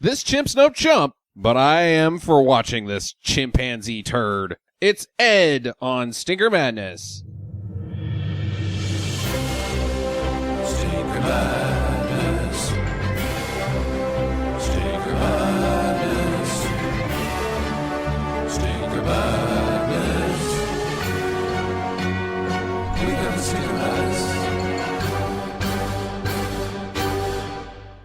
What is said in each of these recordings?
This chimp's no chump, but I am for watching this chimpanzee turd. It's Ed on Stinker Madness. Stinker Madness. Stinker Madness. Stinker Madness. We got the Stinker Madness.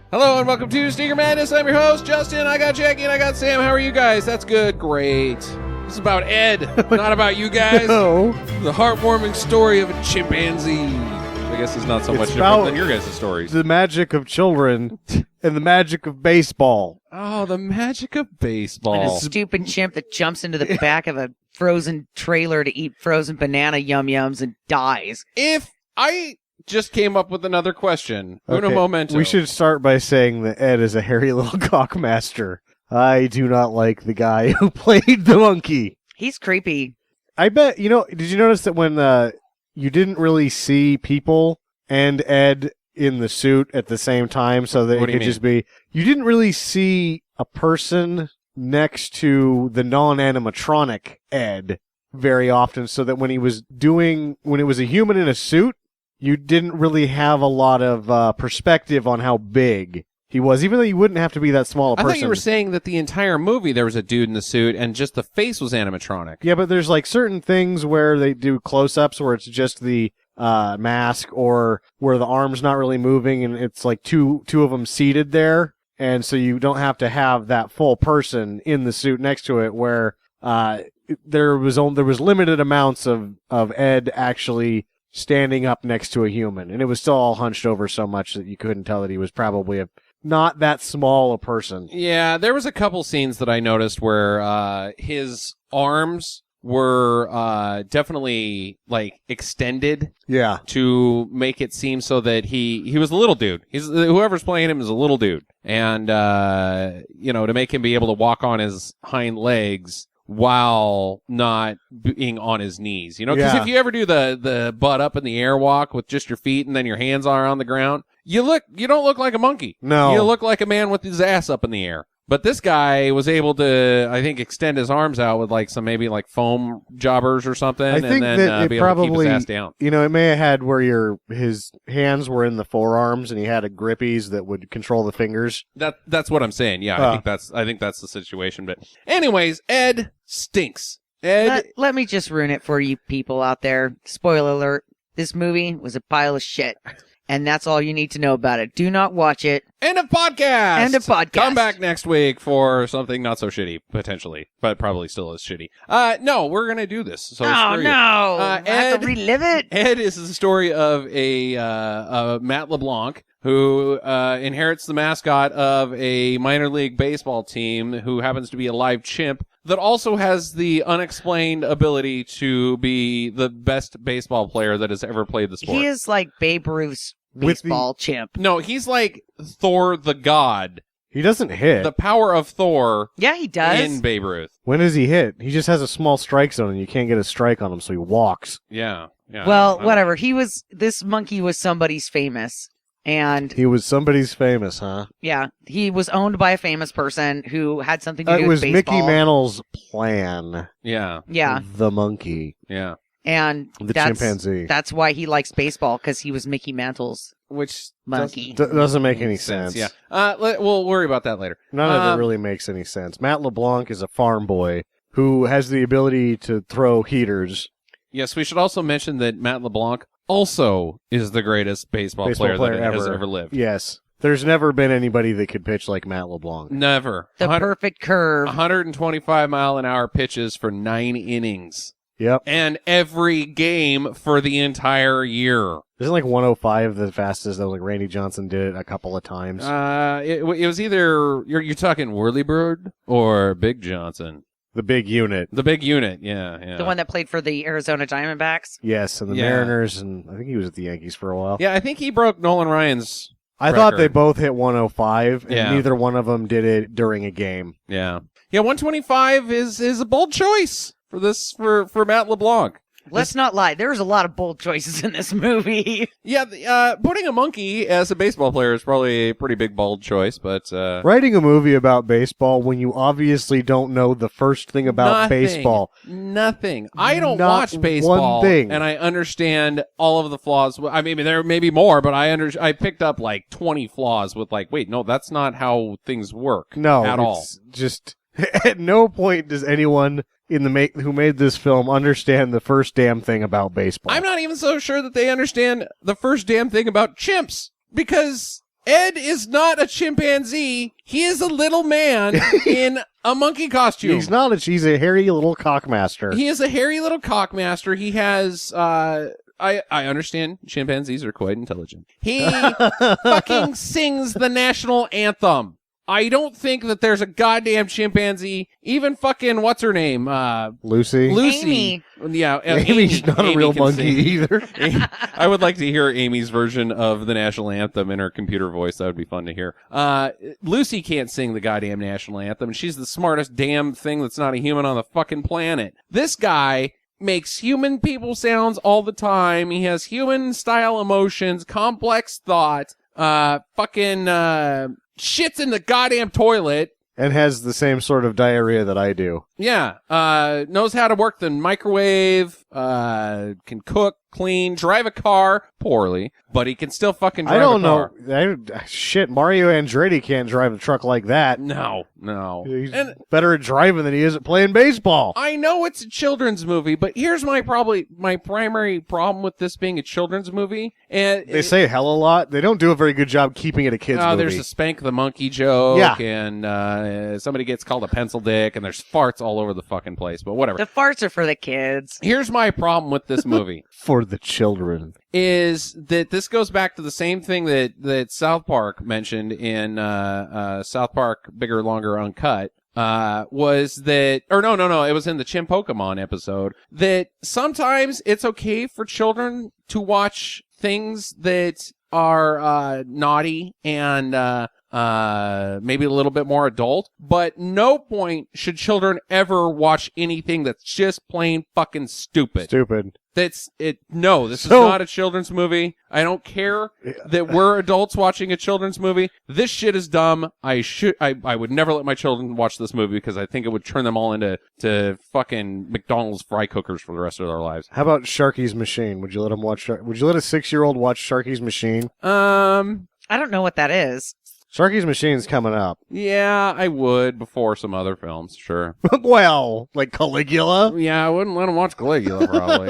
Hello and welcome to Stinker Madness. I'm your host, Justin. I got Jackie and I got Sam. How are you guys? That's good. Great. This is about Ed, not about you guys. No. The heartwarming story of a chimpanzee. I guess it's not so much different than your guys' stories. The magic of children and the magic of baseball. Oh, the magic of And baseball. a stupid chimp that jumps into the back of a frozen trailer to eat frozen banana yum-yums and dies. If I just came up with another question, uno Okay, momento. We should start by saying that Ed is a hairy little cockmaster. I do not like the guy who played the monkey. He's creepy. I bet, did you notice that when you didn't really see people and Ed in the suit at the same time so that What it do you could just be, you didn't really see a person next to the non-animatronic Ed very often, so that when it was a human in a suit, you didn't really have a lot of perspective on how big he was, even though you wouldn't have to be that small a I person. thought you were saying that the entire movie there was a dude in the suit and just the face was animatronic. Yeah, but there's like certain things where they do close-ups where it's just the mask, or where the arm's not really moving and it's like two of them seated there, and so you don't have to have that full person in the suit next to it, where there was limited amounts of Ed actually standing up next to a human, and it was still all hunched over so much that you couldn't tell that he was probably not that small a person. Yeah, there was a couple scenes that I noticed where his arms were definitely like extended Yeah. to make it seem so that he was a little dude. Whoever's playing him is a little dude, and to make him be able to walk on his hind legs while not being on his knees, because Yeah. if you ever do the butt up in the air walk with just your feet and then your hands are on the ground, you don't look like a monkey. No. You look like a man with his ass up in the air. But this guy was able to, I think, extend his arms out with like some maybe like foam jobbers or something, I think and then that it be able to keep probably, his ass down. it may have had where his hands were in the forearms and he had a grippies that would control the fingers. That's what I'm saying. Yeah, I think that's the situation. But anyways, Ed stinks. Ed, Let me just ruin it for you people out there. Spoiler alert. This movie was a pile of shit. And that's all you need to know about it. Do not watch it. end of podcast. End of podcast. Come back next week for something not so shitty, potentially, but probably still is shitty. No, we're gonna do this. So Oh, screw you. no. I have to relive it. Ed is the story of a Matt LeBlanc who inherits the mascot of a minor league baseball team who happens to be a live chimp that also has the unexplained ability to be the best baseball player that has ever played the sport. He is like Babe Ruth's With baseball chimp. No, he's like Thor the God. He doesn't hit. The power of Thor Yeah, he does. in Babe Ruth. When does he hit? He just has a small strike zone and you can't get a strike on him, so he walks. Yeah. Well, whatever. This monkey was somebody's famous. And He was somebody's famous, huh? yeah, he was owned by a famous person who had something to do It with was baseball. Mickey Mantle's plan. Yeah. Yeah, The monkey. Yeah. and The that's, chimpanzee. That's why he likes baseball, because he was Mickey Mantle's Which monkey. Doesn't make any sense. Yeah. We'll worry about that later. None of it really makes any sense. Matt LeBlanc is a farm boy who has the ability to throw heaters. Yes, we should also mention that Matt LeBlanc also is the greatest baseball player that has ever lived. Yes. There's never been anybody that could pitch like Matt LeBlanc. Never. The perfect curve. 125-mile-an-hour pitches for 9 innings. Yep. And every game for the entire year. Isn't like 105 the fastest? That was like Randy Johnson did it a couple of times. It was either, you're talking Whirlybird or Big Johnson. The big unit. The big unit, yeah. The one that played for the Arizona Diamondbacks. Yes, and the Yeah. Mariners, and I think he was at the Yankees for a while. Yeah, I think he broke Nolan Ryan's I thought they record. both hit 105, and Yeah. neither one of them did it during a game. Yeah. Yeah, 125 is a bold choice for Matt LeBlanc. Let's not lie. There's a lot of bold choices in this movie. Yeah, putting a monkey as a baseball player is probably a pretty big, bold choice, but... Writing a movie about baseball when you obviously don't know the first thing about baseball. Nothing. I don't Not watch baseball, one thing. and I understand all of the flaws. I mean, there may be more, but I picked up like 20 flaws with like, wait, no, that's not how things work No, at all. it's just at no point does anyone who made this film understand the first damn thing about baseball. I'm not even so sure that they understand the first damn thing about chimps, because Ed is not a chimpanzee. He is a little man in a monkey costume. He's not. He's a hairy little cockmaster. He is a hairy little cockmaster. He has, I understand chimpanzees are quite intelligent. He fucking sings the national anthem. I don't think that there's a goddamn chimpanzee, even fucking, what's her name? Lucy. Amy. Yeah. Amy's not a Amy real can monkey sing. either. I would like to hear Amy's version of the national anthem in her computer voice. That would be fun to hear. Lucy can't sing the goddamn national anthem. She's the smartest damn thing that's not a human on the fucking planet. This guy makes human people sounds all the time. He has human style emotions, complex thought, shits in the goddamn toilet. And has the same sort of diarrhea that I do. Yeah. Knows how to work the microwave, can cook, clean, drive a car poorly, but he can still fucking drive I don't a car. know. Shit, Mario Andretti can't drive a truck like that. No. He's And better at driving than he is at playing baseball. I know it's a children's movie, but here's my primary problem with this being a children's movie. And They say hell a lot. They don't do a very good job keeping it a kid's movie. there's a Spank the Monkey joke, Yeah. and somebody gets called a pencil dick, and there's farts all over the fucking place, but whatever. The farts are for the kids. Here's my problem with this movie. For the children. Is that this goes back to the same thing that South Park mentioned in South Park Bigger, Longer, Uncut, was that, or no, it was in the Chimp Pokemon episode, that sometimes it's okay for children to watch things that are naughty and maybe a little bit more adult, but no point should children ever watch anything that's just plain fucking stupid. Stupid. That's it. No, this is So- not a children's movie. I don't care that we're adults watching a children's movie. This shit is dumb. I would never let my children watch this movie because I think it would turn them all into fucking McDonald's fry cookers for the rest of their lives. How about Sharky's Machine? Would you let him watch? Would you let a 6-year-old watch Sharky's Machine? I don't know what that is. Sharky's Machine's coming up. Yeah, I would before some other films, sure. Well, like Caligula. Yeah, I wouldn't let them watch Caligula, probably.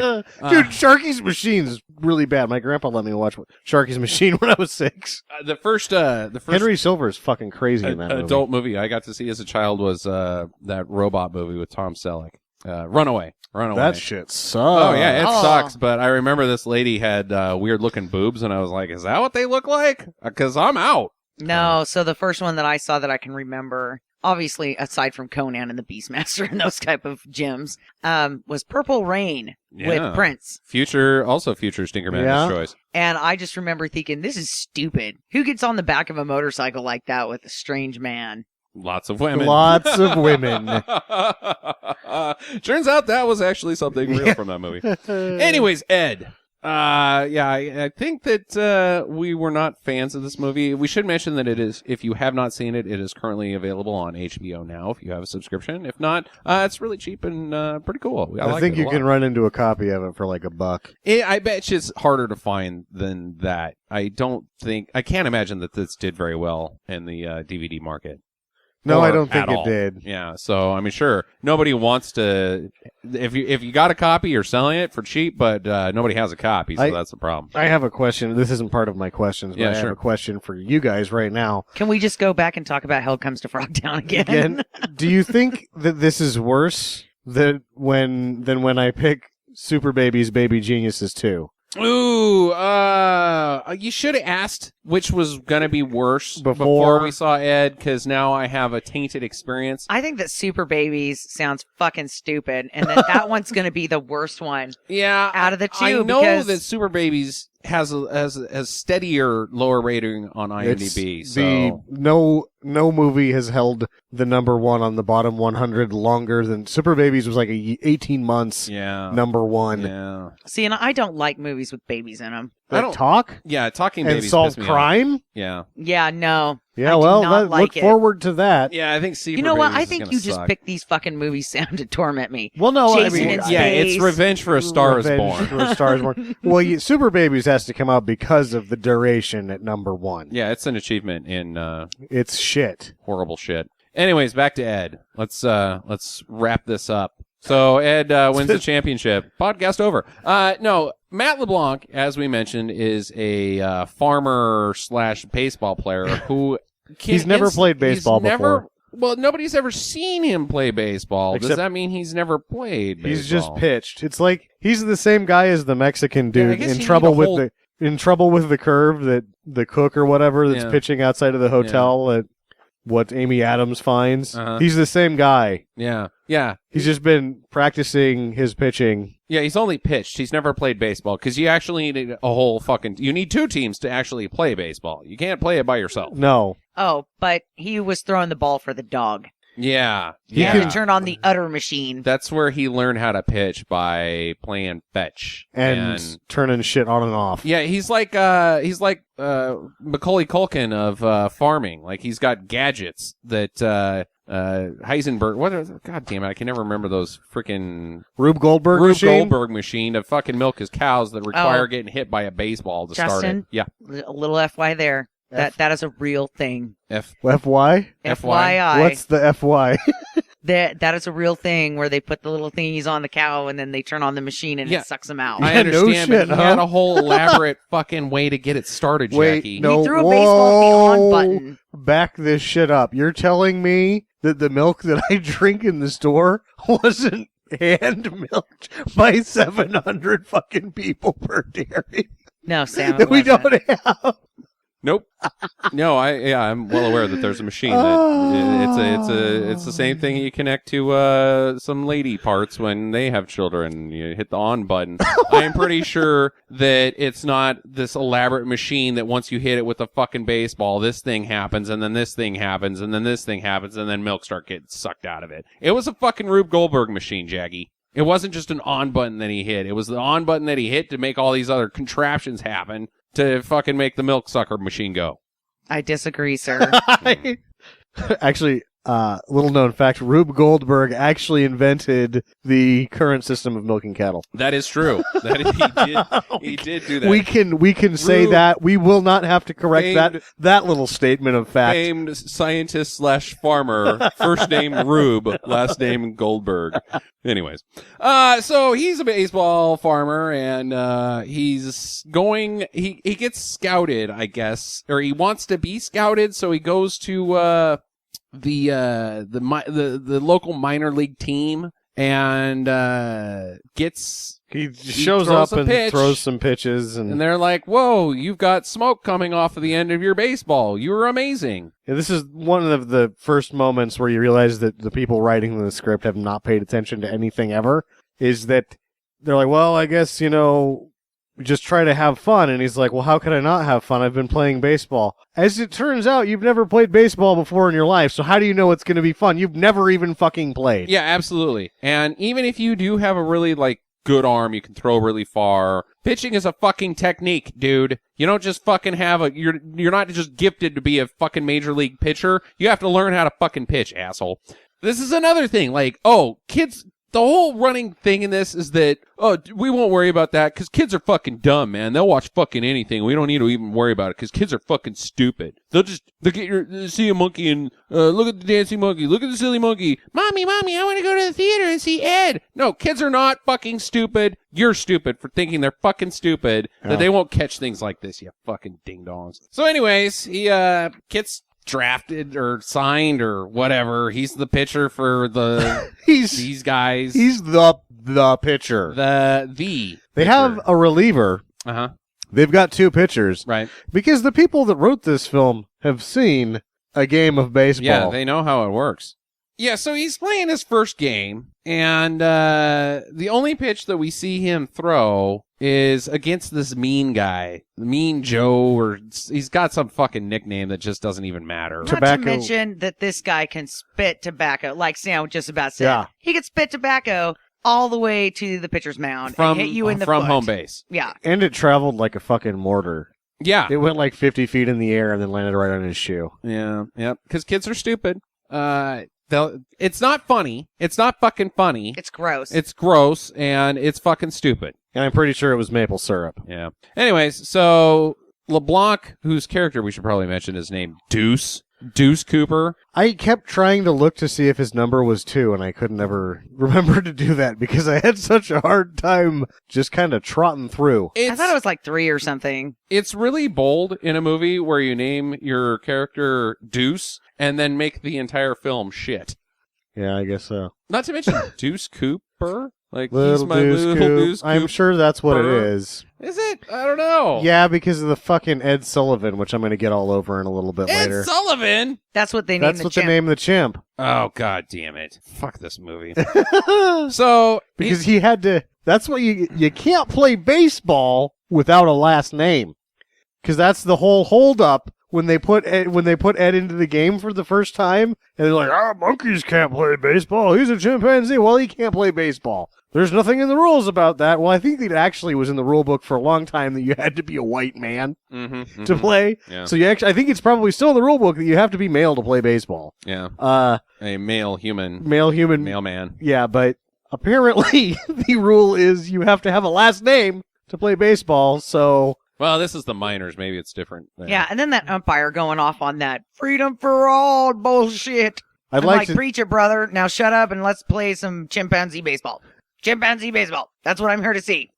Dude, Sharky's Machine's really bad. My grandpa let me watch Sharky's Machine when I was 6. The first Henry Silver is fucking crazy in that movie. adult movie I got to see as a child was that robot movie with Tom Selleck. Runaway. That shit sucks. Oh, yeah, it Oh. sucks, but I remember this lady had weird-looking boobs, and I was like, is that what they look like? Because I'm out. No, so the first one that I saw that I can remember, obviously aside from Conan and the Beastmaster and those type of gems, was Purple Rain Yeah. with Prince. Future Stinker Man's Yeah. choice. And I just remember thinking, this is stupid. Who gets on the back of a motorcycle like that with a strange man? Lots of women. Lots of women. Turns out that was actually something real from that movie. Anyways, Ed. I think that we were not fans of this movie. We should mention that it is, if you have not seen it, it is currently available on HBO now if you have a subscription. If not, it's really cheap and pretty cool. I like think it a you can lot. run into a copy of it for like $1. I bet it's harder to find than that. I can't imagine that this did very well in the DVD market. No, Or I don't think at it all. did. Yeah, so I mean, sure, nobody wants to. If you got a copy, you're selling it for cheap, but nobody has a copy, so that's the problem. I have a question. This isn't part of my questions, but Yeah, I have sure. a question for you guys right now. Can we just go back and talk about Hell Comes to Frogtown again? Again, do you think that this is worse than when I pick Super Babies Baby Geniuses 2? Ooh, you should have asked which was gonna be worse Before we saw Ed, because now I have a tainted experience. I think that Super Babies sounds fucking stupid, and that one's going to be the worst one Yeah, out of the two. I know because that Super Babies has a steadier lower rating on IMDb. No movie has held the number one on the bottom 100 longer than Super Babies was like 18 months. Yeah. Number one. Yeah. See, and I don't like movies with babies in them. I don't talk Yeah, talking and babies solve piss me off. crime. Yeah. Yeah, no. Yeah, I do well, not like look it. forward to that. Yeah, I think C for You know what? Babies I is think gonna you just suck. picked these fucking movies sound to torment me. Well, no, Jason I mean, in Yeah, it's Space. Revenge for a Star is Revenge Born. for a Star is Born. Well, Super Babies has to come out because of the duration at number one. Yeah, it's an achievement in It's shit. horrible shit. Anyways, back to Ed. Let's wrap this up. So Ed wins the championship. Podcast over. No, Matt LeBlanc, as we mentioned, is a farmer / baseball player who He's never played baseball before. Well, nobody's ever seen him play baseball. Does Except- that mean he's never played baseball? He's just pitched. It's like he's the same guy as the Mexican Yeah, I dude guess in you trouble need a with whole- in trouble with the curve that the cook or whatever that's Yeah. pitching outside of the hotel at what Amy Adams finds. Uh-huh. He's the same guy. Yeah. He's just been practicing his pitching. Yeah, he's only pitched. He's never played baseball because you actually need a whole you need two teams to actually play baseball. You can't play it by yourself. No. Oh, but he was throwing the ball for the dog. Yeah. He Yeah. had to turn on the utter machine. That's where he learned how to pitch, by playing fetch And turning shit on and off. yeah, he's like Macaulay Culkin of farming. Like he's got gadgets that Heisenberg. God damn it! I can never remember those freaking Rube Goldberg Rube machine? Goldberg machine to fucking milk his cows that require Oh. getting hit by a baseball to start it. Justin? Yeah. A little FY there. That is a real thing. FY? FYI. What's the FY? That is a real thing where they put the little thingies on the cow and then they turn on the machine and Yeah. it sucks them out. I Yeah, no understand, shit, but he had huh? a whole elaborate fucking way to get it started, Wait, Jackie. no. He threw a baseball at the on Whoa. button. Back this shit up. You're telling me that the milk that I drink in the store wasn't hand milked by 700 fucking people per dairy No, Sam. it that we wasn't. don't have? Nope. No, I'm well aware that there's a machine that it's the same thing you connect to some lady parts when they have children. You hit the on button. I'm pretty sure that it's not this elaborate machine that once you hit it with a fucking baseball, this thing happens, and then this thing happens, and then this thing happens, and then milk start getting sucked out of it. It was a fucking Rube Goldberg machine, Jaggy. It wasn't just an on button that he hit. It was the on button that he hit to make all these other contraptions happen to fucking make the milk sucker machine go. I disagree, sir. Actually, little known fact, Rube Goldberg actually invented the current system of milking cattle. That is true. He did do that. We can say Rube- that. We will not have to correct Famed- that little statement of fact. Famed scientist / farmer, first name Rube, last name Goldberg. Anyways, so he's a baseball farmer, and he's going. He gets scouted, I guess, or he wants to be scouted, so he goes to the local minor league team and gets. He shows throws up a and pitch. throws some pitches, And they're like, "Whoa, you've got smoke coming off of the end of your baseball. You were amazing." Yeah, this is one of the first moments where you realize that the people writing the script have not paid attention to anything ever. Is that they're like, well, I guess, just try to have fun. And he's like, well, how could I not have fun? I've been playing baseball. As it turns out, you've never played baseball before in your life, so how do you know it's going to be fun? You've never even fucking played. Yeah, absolutely. And even if you do have a really, good arm, you can throw really far. Pitching is a fucking technique, dude. You don't just fucking you're not just gifted to be a fucking major league pitcher. You have to learn how to fucking pitch, asshole. This is another thing. Kids, the whole running thing in this is that, we won't worry about that because kids are fucking dumb, man. They'll watch fucking anything. We don't need to even worry about it because kids are fucking stupid. They'll see a monkey and look at the dancing monkey. Look at the silly monkey. Mommy, I want to go to the theater and see Ed. No, kids are not fucking stupid. You're stupid for thinking they're fucking stupid, that they won't catch things like this, you fucking ding-dongs. So anyways, he gets drafted or signed or whatever. He's the pitcher for these guys. He's the pitcher. They have a reliever. Uh-huh. They've got two pitchers. Right. Because the people that wrote this film have seen a game of baseball. Yeah, they know how it works. Yeah, so he's playing his first game, And the only pitch that we see him throw is against this mean guy, Mean Joe, or he's got some fucking nickname that just doesn't even matter. Not Tobacco. to mention that this guy can spit tobacco, like Sam just about said. Yeah. He can spit tobacco all the way to the pitcher's mound From and hit you in the from foot. home base. Yeah. And it traveled like a fucking mortar. Yeah. It went like 50 feet in the air and then landed right on his shoe. Yeah. Yep. Because kids are stupid. It's not funny. It's not fucking funny. It's gross. It's gross and it's fucking stupid. And I'm pretty sure it was maple syrup. Yeah. Anyways, so LeBlanc, whose character we should probably mention is named Deuce Cooper. I kept trying to look to see if his number was 2, and I couldn't ever remember to do that because I had such a hard time just kind of trotting through. I thought it was like 3 or something. It's really bold in a movie where you name your character Deuce and then make the entire film shit. Yeah, I guess so. Not to mention Deuce Cooper. Like, Little he's my Deuce little Coop. Deuce I'm Cooper. sure that's what it is. Is it? I don't know. Yeah, because of the fucking Ed Sullivan, which I'm going to get all over in a little bit Ed later. Sullivan? That's what they named That's the what chimp. they named the chimp. Oh, god damn it. Fuck this movie. So, Because he had to. That's what you can't play baseball without a last name. Because that's the whole holdup when they put Ed into the game for the first time, and they're like, monkeys can't play baseball. He's a chimpanzee. Well, he can't play baseball. There's nothing in the rules about that. Well, I think it actually was in the rule book for a long time that you had to be a white man to play. Yeah. So I think it's probably still in the rule book that you have to be male to play baseball. Yeah. A Male human. mailman. Man. Yeah, but apparently the rule is you have to have a last name to play baseball. So Well, this is the minors. Maybe it's different. there. Yeah, and then that umpire going off on that freedom for all bullshit. I'd I'm like like, to. preach it, brother. Now shut up and let's play some chimpanzee baseball. Chimpanzee baseball. That's what I'm here to see.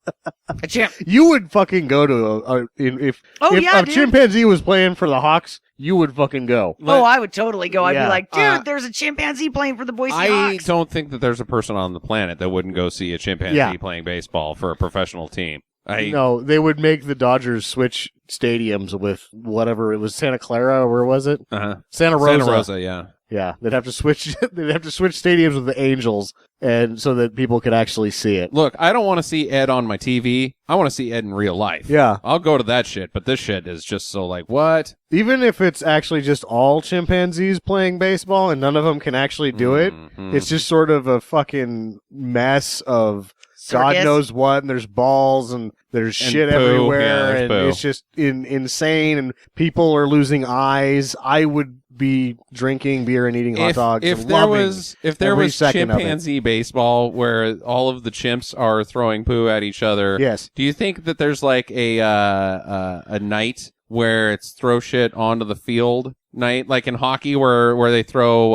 A chimp. You would fucking go to if Oh, if yeah, a dude. chimpanzee was playing for the Hawks, you would fucking go. Oh, I would totally go. I'd Yeah. be like, dude, Uh, there's a chimpanzee playing for the Boise I Hawks. don't think that there's a person on the planet that wouldn't go see a chimpanzee Yeah. playing baseball for a professional team. No, they would make the Dodgers switch stadiums with whatever it was, Santa Clara, or where was it? Santa Rosa. Santa Rosa, yeah. Yeah, they'd have to switch. They'd have to switch stadiums with the Angels, and so that people could actually see it. Look, I don't want to see Ed on my TV. I want to see Ed in real life. Yeah, I'll go to that shit, but this shit is just so like, what? even if it's actually just all chimpanzees playing baseball and none of them can actually do it, Mhm. it's just sort of a fucking mess of God Circus. knows what, and there's balls and there's shit poo. Yeah, everywhere, there's and poo. it's just insane, and people are losing eyes. I would be drinking beer and eating hot dogs. If and there loving was every second of it. chimpanzee baseball where all of the chimps are throwing poo at each other, Yes. do you think that there's like a night where it's throw shit onto the field night, like in hockey where they throw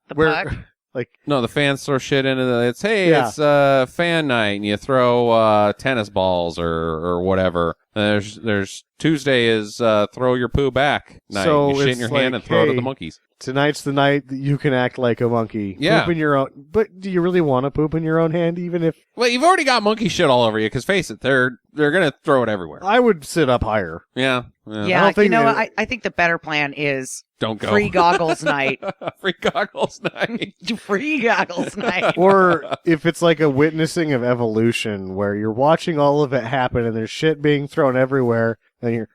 The Where- puck. no, the fans throw shit into it's Yeah. it's fan night and you throw tennis balls or whatever. There's Tuesday is throw your poo back night. So You shit in it's your hand like, and throw it at hey, the monkeys. Tonight's the night that you can act like a monkey. Yeah. Poop in your own. But do you really want to poop in your own hand? Even if Well, you've already got monkey shit all over you, because face it, they're gonna throw it everywhere. I would sit up higher. Yeah. Yeah, don't think you know, that- I think the better plan is Don't go. free goggles night. Free goggles night. Free goggles night. Or if it's like a witnessing of evolution where you're watching all of it happen and there's shit being thrown everywhere and you're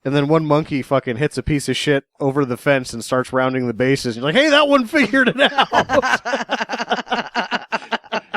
and then one monkey fucking hits a piece of shit over the fence and starts rounding the bases. You're like, hey, that one figured it out.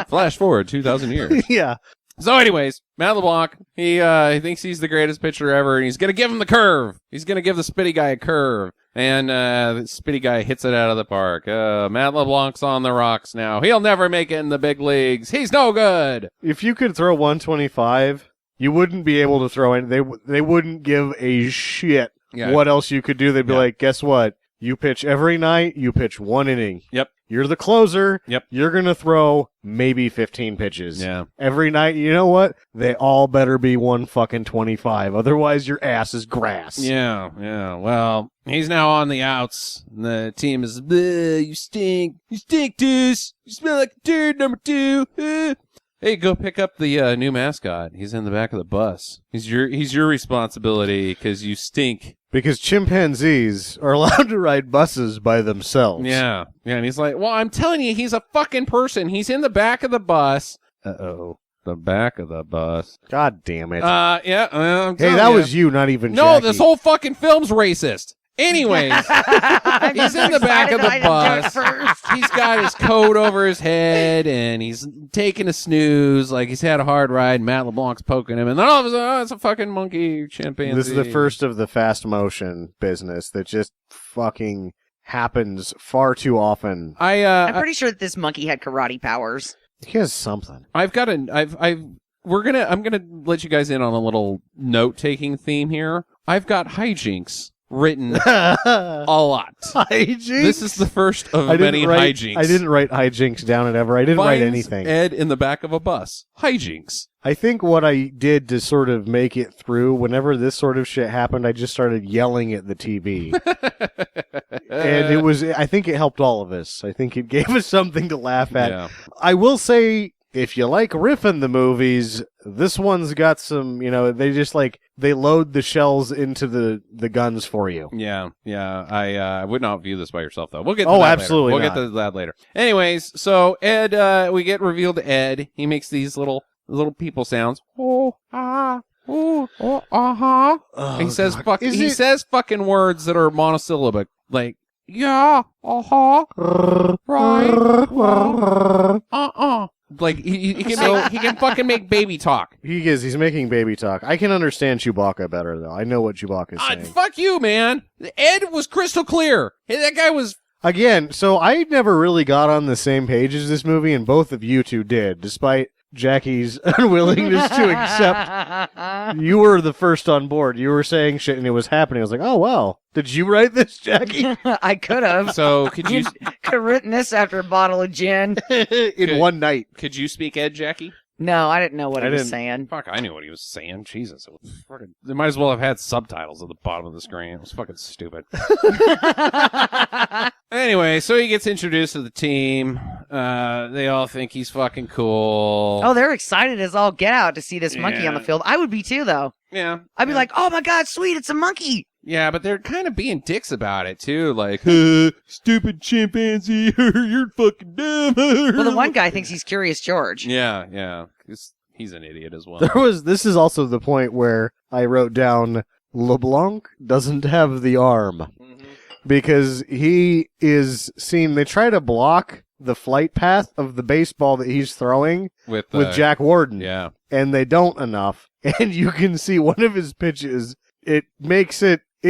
Flash forward 2,000 years. Yeah. So, anyways, Matt LeBlanc, he thinks he's the greatest pitcher ever, and he's gonna give him the curve. He's gonna give the Spitty guy a curve, and the Spitty guy hits it out of the park. Matt LeBlanc's on the rocks now. He'll never make it in the big leagues. He's no good. If you could throw 125, you wouldn't be able to throw any. They wouldn't give a shit Yeah. what else you could do. They'd be Yeah. like, guess what? You pitch every night. You pitch one inning. Yep. You're the closer. Yep. You're going to throw maybe 15 pitches. Yeah. Every night. You know what? They all better be 125. Otherwise, your ass is grass. Yeah. Well, he's now on the outs. And the team is, you stink. You stink, Deuce. You smell like a turd, number 2. Hey, go pick up the new mascot. He's in the back of the bus. He's your responsibility because you stink. Because chimpanzees are allowed to ride buses by themselves. Yeah. Yeah, and he's like, well, I'm telling you, he's a fucking person. He's in the back of the bus. Uh-oh. The back of the bus. God damn it. Yeah. I'm Hey, telling that ya. was you, not even No, Jackie. this whole fucking film's racist. Anyways, he's in the back of the bus. He's got his coat over his head, and he's taking a snooze, like he's had a hard ride. And Matt LeBlanc's poking him, and then all of a sudden, it's a fucking monkey chimpanzee. This is the first of the fast motion business that just fucking happens far too often. I'm pretty sure that this monkey had karate powers. He has something. I'm gonna let you guys in on a little note-taking theme here. I've got hijinks written a lot. Hijinks? This is the first of many hijinks. I didn't write hijinks down at ever. I didn't write anything. Ed in the back of a bus. Hijinks. I think what I did to sort of make it through, whenever this sort of shit happened, I just started yelling at the TV. And I think it helped all of us. I think it gave us something to laugh at. Yeah. I will say, if you like riffing the movies, this one's got some, they load the shells into the guns for you. Yeah. I would not view this by yourself, though. We'll get to Oh, that absolutely later. not. We'll get to that later. Anyways, so Ed, we get revealed to Ed. He makes these little people sounds. Oh, ah, oh, uh-huh. Oh, He says God. he says fucking words that are monosyllabic, like, yeah, uh-huh, right, well, uh-uh. Like, he can fucking make baby talk. He's making baby talk. I can understand Chewbacca better, though. I know what Chewbacca's saying. Fuck you, man. Ed was crystal clear. Hey, that guy was... Again, so I never really got on the same page as this movie, and both of you two did, despite Jackie's unwillingness to accept. You were the first on board. You were saying shit, and it was happening. I was like, oh, wow. Did you write this, Jackie? I could have. So, could you... Could have written this after a bottle of gin. In one night. Could you speak Ed, Jackie? No, I didn't know what I he was didn't. saying. Fuck, I knew what he was saying. Jesus. It was fucking... They might as well have had subtitles at the bottom of the screen. It was fucking stupid. Anyway, so he gets introduced to the team. They all think he's fucking cool. Oh, they're excited as all get out to see this monkey on the Yeah. field. I would be too, though. Yeah. I'd be like, oh my God, sweet, it's a monkey. Yeah, but they're kind of being dicks about it, too. Like, stupid chimpanzee, you're fucking dumb. Well, the one guy thinks he's Curious George. Yeah. He's an idiot as well. This is also the point where I wrote down, LeBlanc doesn't have the arm. Because he is seen, they try to block the flight path of the baseball that he's throwing with Jack Warden. Yeah. And they don't enough. And you can see one of his pitches, it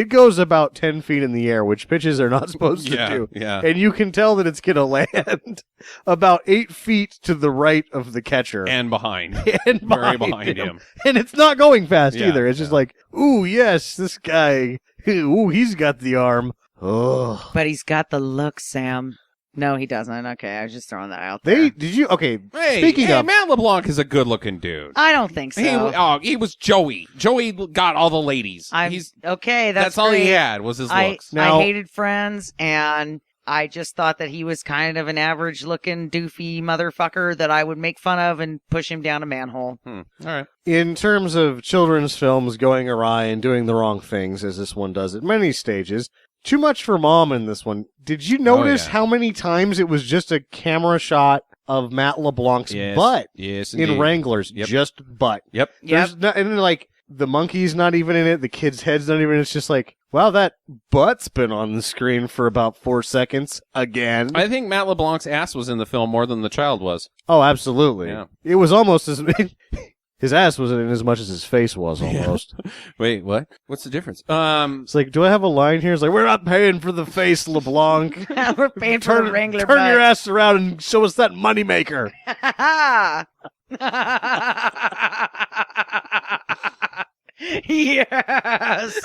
goes about 10 feet in the air, which pitches are not supposed to do. Yeah. And you can tell that it's going to land about 8 feet to the right of the catcher. And behind. And Very behind him. And it's not going fast Yeah, either. It's just like, ooh, yes, this guy, ooh, he's got the arm. Oh. But he's got the look, Sam. No, he doesn't. Okay, I was just throwing that out there. Speaking of, Matt LeBlanc is a good-looking dude. I don't think so. He was Joey. Joey got all the ladies. Okay, that's all he great. had was his looks. Now- I hated Friends, and I just thought that he was kind of an average-looking, doofy motherfucker that I would make fun of and push him down a manhole. All right. in terms of children's films going awry and doing the wrong things, as this one does at many stages, too much for Mom in this one. Did you notice how many times it was just a camera shot of Matt LeBlanc's butt? Yes, in indeed. Wranglers, just butt. Yep. There's not, and like the monkey's not even in it. The kid's head's not even. It's just like, wow, that butt's been on the screen for about 4 seconds again. I think Matt LeBlanc's ass was in the film more than the child was. Oh, absolutely. Yeah. It was almost as. His ass wasn't in as much as his face was almost. Wait, what? What's the difference? It's like, do I have a line here? It's like, we're not paying for the face, LeBlanc. We're paying for the Wrangler Turn butt. your ass around and show us that moneymaker. Yes.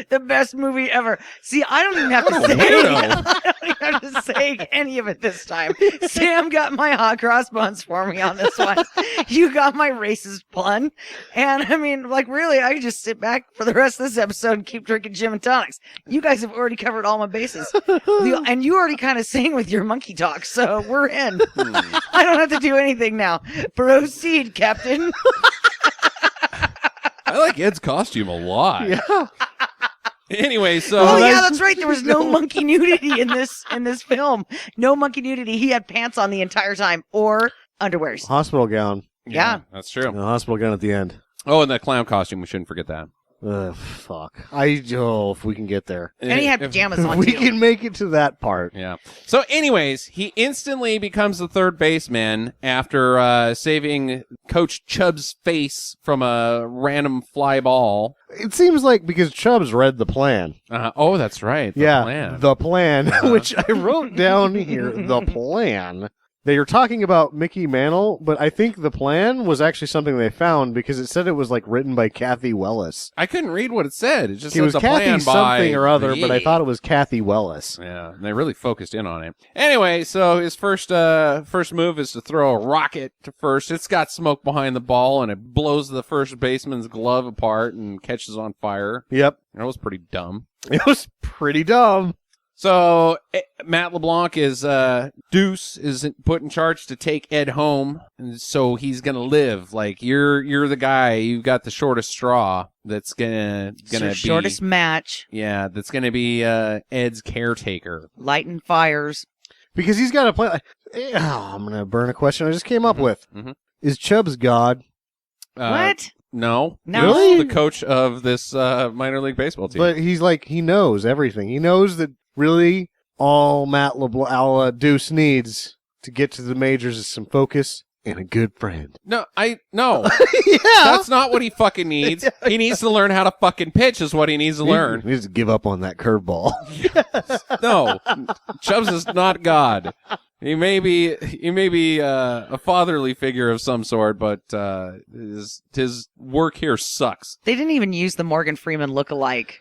The best movie ever. See, I don't even have to say I don't even have to say any of it this time. Sam got my hot cross buns for me on this one. You got my racist pun. And I mean, like, really, I could just sit back for the rest of this episode and keep drinking gin and tonics. You guys have already covered all my bases. And you already kind of sang with your monkey talk, so we're in. I don't have to do anything now. Proceed, Captain. I like Ed's costume a lot. Yeah. Anyway, so Oh yeah, that's right. There was no monkey nudity in this film. No monkey nudity. He had pants on the entire time or underwears. Hospital gown. Yeah. that's true. The hospital gown at the end. Oh, and that clown costume. We shouldn't forget that. Fuck. If we can get there. And he had If- pajamas on We too. can make it to that part. Yeah. So, anyways, he instantly becomes the third baseman after saving Coach Chubb's face from a random fly ball. It seems like because Chubbs read the plan. Oh, that's right. The plan, which I wrote down here. The plan. They were talking about Mickey Mantle, but I think the plan was actually something they found because it said it was like written by Kathy Wellis. I couldn't read what it said. It just It said was the Kathy plan something by or other, but I the- thought it was Kathy Wellis. Yeah, they really focused in on it. Anyway, so his first move is to throw a rocket to first. It's got smoke behind the ball, and it blows the first baseman's glove apart and catches on fire. Yep. That was pretty dumb. It was pretty dumb. So Matt LeBlanc is Deuce is put in charge to take Ed home, and so he's gonna live. Like you're the guy. You've got the shortest straw. That's gonna be shortest match, Yeah, that's gonna be Ed's caretaker. lighting fires. Because he's got a plan. I'm going to burn a question I just came up with. Mhm. Is Chubbs God? What? No, No. He's the coach of this minor league baseball team. But he's like, he knows everything. He knows that really all Matt LeBlanc, Deuce needs to get to the majors is some focus and a good friend. no. Yeah. That's not what he fucking needs. He needs to learn how to fucking pitch. Is what he needs to learn. He needs to give up on that curveball. No, Chubbs is not God. He may be a fatherly figure of some sort, but his work here sucks. They didn't even use the Morgan Freeman look-alike,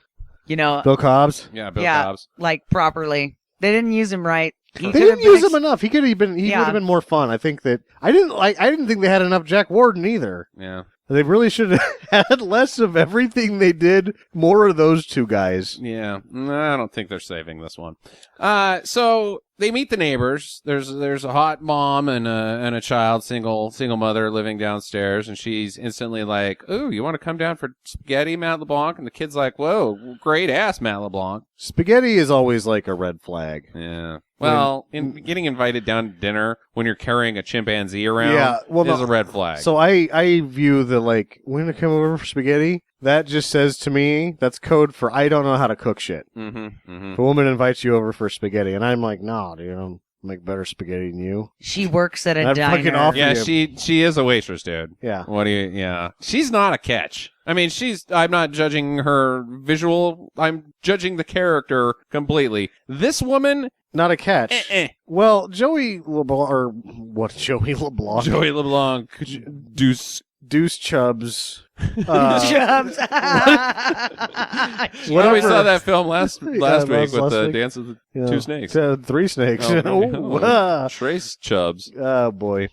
Bill Cobbs. Yeah, Bill Yeah. Cobbs. like properly. They didn't use him right. He They could didn't have been use him enough. He could have been. He Yeah. would have been more fun. I think that I didn't think they had enough Jack Warden either. Yeah. They really should have had less of everything they did. More of those two guys. Yeah, I don't think they're saving this one. So they meet the neighbors. There's a hot mom and a child, single mother living downstairs, and she's instantly like, "Ooh, you want to come down for spaghetti, Matt LeBlanc?" And the kid's like, "Whoa, great ass, Matt LeBlanc." Spaghetti is always like a red flag. Yeah. Well, getting invited down to dinner when you're carrying a chimpanzee around Yeah, well, is no. a red flag. So I view the like when to come over for spaghetti. That just says to me that's code for I don't know how to cook shit. If a woman invites you over for spaghetti, and I'm like, nah, dude, I'll make better spaghetti than you. She works at a I'd fucking diner. offer Yeah, you. she is a waitress, dude. Yeah. What do you? Yeah, she's not a catch. I mean, I'm not judging her visual. I'm judging the character completely. This woman, Not a catch. Well, Joey LeBlanc, or what? Joey LeBlanc, Joey LeBlanc, Deuce. Chubbs. Chubbs. When we saw that film last week last with the week. Dance of the Yeah. Two Snakes. Three snakes. Oh, Oh, Trace Chubbs. oh, boy.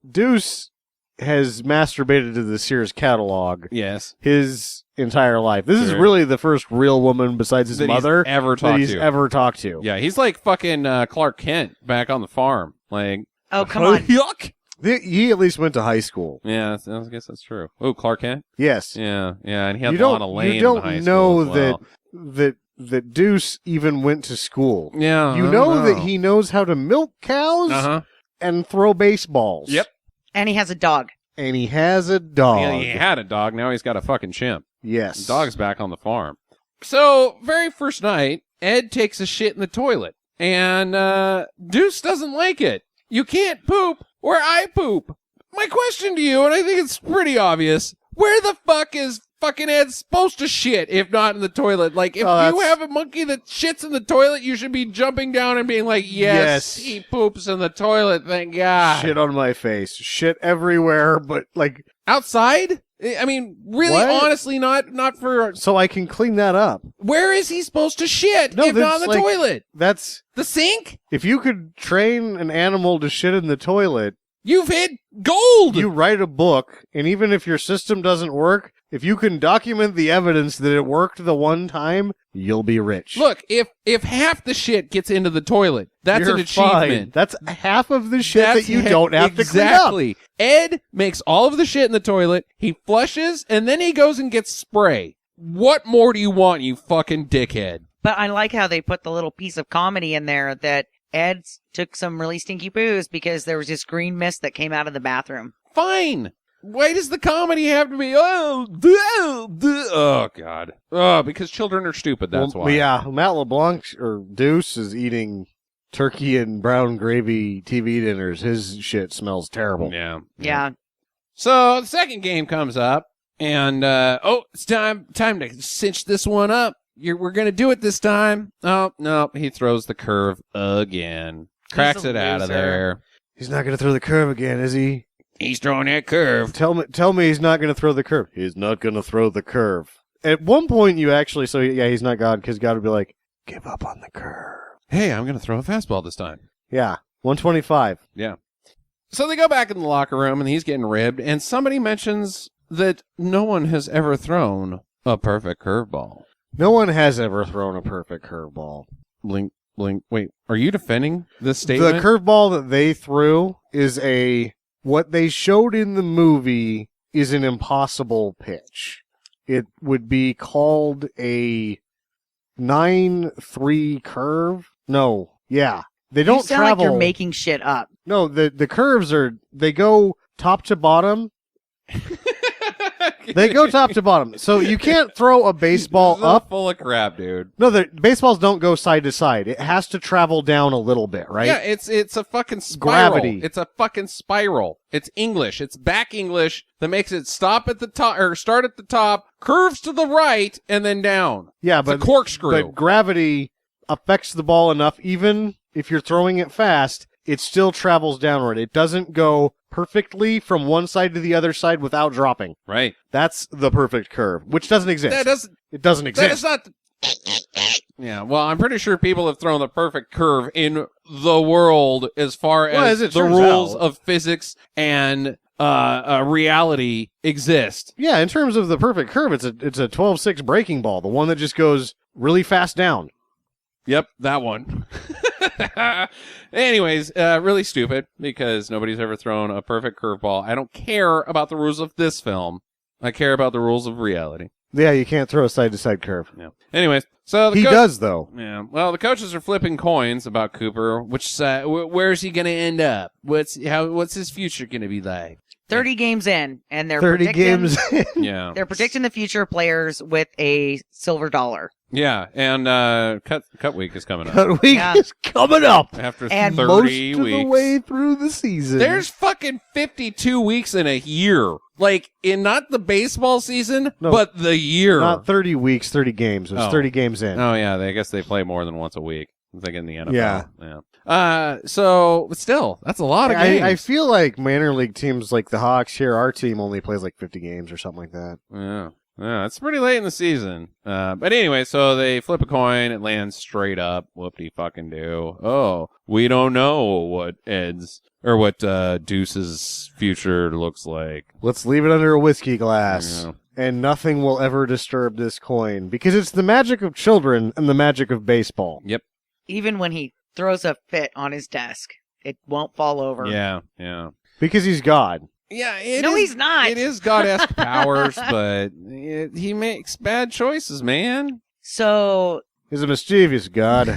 Deuce has masturbated to the Sears catalog Yes. his entire life. This is Sure. really the first real woman besides his That mother he's ever that talked he's to. ever talked to. Yeah, he's like fucking Clark Kent back on the farm. Like, Oh, come on. Yuck. He at least went to high school. Yeah, I guess that's true. Oh, Clark Kent. Yes. Yeah, and he had You don't, Lana Lane you don't in high know school as well. that Deuce even went to school. Yeah, You know that he knows how to milk cows Uh-huh. and throw baseballs. Yep. And he has a dog. And he has a dog. Yeah, he had a dog. Now he's got a fucking chimp. Yes. The dog's back on the farm. So, very first night, Ed takes a shit in the toilet. And Deuce doesn't like it. You can't poop where I poop. My question to you, and I think it's pretty obvious, where the fuck is fucking Ed supposed to shit if not in the toilet? Like, if you have a monkey that shits in the toilet, you should be jumping down and being like, yes. He poops in the toilet, thank God. Shit on my face. Shit everywhere, but like Outside? I mean, really, What? honestly, not for... so I can clean that up. Where is he supposed to shit No, if not in the that's like- toilet? That's The sink? if you could train an animal to shit in the toilet, You've hit gold. You write a book, and even if your system doesn't work, if you can document the evidence that it worked the one time, you'll be rich. Look, if half the shit gets into the toilet, that's You're an achievement. fine. That's half of the shit That's that you don't have to clean up. Exactly. Ed makes all of the shit in the toilet. He flushes, and then he goes and gets spray. What more do you want, you fucking dickhead? But I like how they put the little piece of comedy in there that Ed took some really stinky poos because there was this green mist that came out of the bathroom. Fine. Why does the comedy have to be, oh God. Oh, because children are stupid, that's Well, why. Yeah, Matt LeBlanc, or Deuce, is eating turkey and brown gravy TV dinners. His shit smells terrible. Yeah. Yeah. So the second game comes up, and it's time to cinch this one up. We're gonna do it this time. Oh no, he throws the curve again, cracks a it out of loser. there. He's not going to throw the curve again, is he? He's throwing that curve. Tell me he's not going to throw the curve. He's not going to throw the curve. At one point, you actually, so yeah, he's not God, because God would be like, give up on the curve. Hey, I'm gonna throw a fastball this time. Yeah, 125. Yeah. So they go back in the locker room, and he's getting ribbed, and somebody mentions that no one has ever thrown a perfect curveball. No one has ever thrown a perfect curveball. Blink. Wait, are you defending this statement? The curveball that they threw is what they showed in the movie is an impossible pitch. It would be called a 9-3 curve. No, yeah. They don't You sound travel. like you're making shit up. No, the curves they go top to bottom. They go top to bottom. So you can't throw a baseball This is up. full of crap, dude. No, the baseballs don't go side to side. It has to travel down a little bit, right? Yeah, it's a fucking spiral. Gravity. It's a fucking spiral. It's English. It's back English that makes it stop at the top or start at the top, curves to the right, and then down. Yeah, It's but a corkscrew. But gravity affects the ball enough, even if you're throwing it fast, it still travels downward. It doesn't go perfectly from one side to the other side without dropping. Right. That's the perfect curve, which doesn't exist. It doesn't That is exist. not. Yeah, well, I'm pretty sure people have thrown the perfect curve in the world as far Well, as as it the turns rules out. of physics and reality exist. Yeah, in terms of the perfect curve, it's a 12-6 breaking ball, the one that just goes really fast down. Yep, that one. Anyways, really stupid because nobody's ever thrown a perfect curveball. I don't care about the rules of this film. I care about the rules of reality. Yeah, you can't throw a side-to-side curve. Yeah. Anyways, so the He does, though. Yeah. Well, the coaches are flipping coins about Cooper. Which where's he going to end up? What's his future going to be like? 30 games in, and they're 30 predicting, games. Yeah. They're predicting the future of players with a silver dollar. Yeah, and cut week is coming up Cut week Yeah. is coming up. after And 30 Most weeks. of the way through the season. There's fucking 52 weeks in a year. Like, in not the baseball season, No. but the year. not 30 weeks, 30 games. It was Oh. 30 games in. Oh, yeah, I guess they play more than once a week. I think in the NFL. Yeah. So, but still, that's a lot of games. I feel like minor league teams like the Hawks here, our team only plays like 50 games or something like that. Yeah. Yeah, it's pretty late in the season. But anyway, so they flip a coin, it lands straight up. Whoop-de-fucking-do. Oh, we don't know what Deuce's future looks like. Let's leave it under a whiskey glass. Yeah. And nothing will ever disturb this coin because it's the magic of children and the magic of baseball. Yep. Even when he throws a fit on his desk, it won't fall over. Yeah, yeah. Because he's God. Yeah, He's not. It is God-esque powers, but he makes bad choices, man. So He's a mischievous God.